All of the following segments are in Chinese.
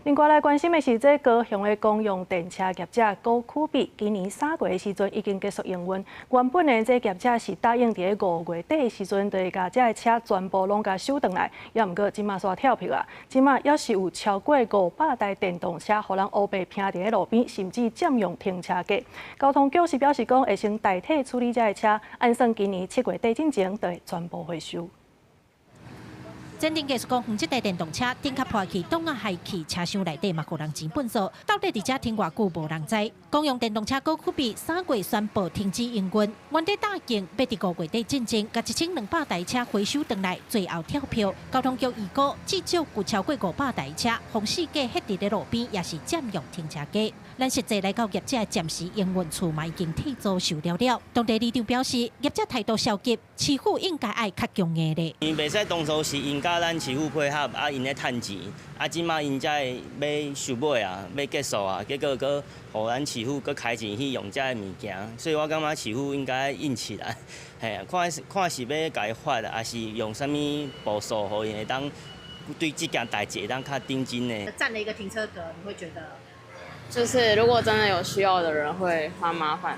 另外来关心的是，这高雄的公用电车业者高曲比，今年3月的时阵已经结束营运。原本的这业者是答应在5月底的时阵，就会把这车全部拢甲收回来，也毋过即马煞跳票啊！即马也是有超过500台电动车，互人乌白拼伫路边，甚至占用停车格。交通局是表示讲，会先代替处理这个车，按算今年7月底之前，就会全部回收。 鉴定技术讲，这台电动车顶壳破去，挡啊害去，车厢内底嘛互人钱本数，到底伫遮停偌久无人知。公用电动车高曲比3月宣布停止营运，原地打境要伫5月底进前，甲1200台车回收回来，最后跳票。交通局预估，至少有超过500台车，红四架迄伫咧路边，也是占用停车格。咱实际来到业者暂时营运处嘛已经替租收了。当地里长表示，业者态度消极，市府应该爱较强硬咧。伊袂使当初是因甲咱市府配合，啊因咧趁钱，啊即马因才要收尾啊，要结束啊，结果佫互咱市府佫开钱去用遮个物件，所以我感觉市府应该硬起来，嘿，看是要改发，还是用啥物步数，互因会当对这件代志会当较顶真呢？占了一个停车格，你会觉得？ 就是如果真的有需要的人会蛮麻烦。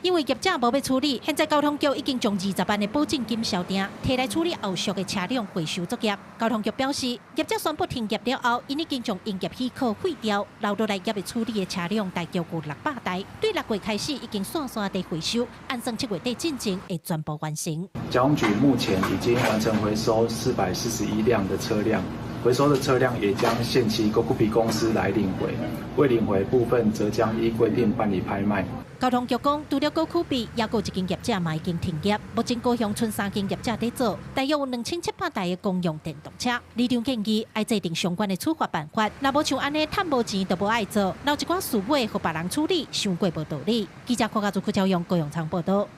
因为业者无要处理，现在交通局已经将20万的保证金销定，摕来处理后续的车辆回收作业。交通局表示，业者宣布停业了后，因已经将营业许可废掉，留落来业的处理的车辆大概有600台，对6月开始已经线地回收，按算7月底进前会全部完成。交通局目前已经完成回收441辆的车辆。 回收的车辆也将限期高库比公司来领回，未领回部分则将依规定办理拍卖。交通局讲，除了高曲比，也有一间业者嘛已经停业。目前高雄剩3间业者在做，大约有2700台的公用电动车。里长建议要制定相关的处罚办法，若无像安尼趁无钱就无爱做，留一寡事尾互别人处理，伤过无道理。记者柯家族柯朝阳高雄场报道。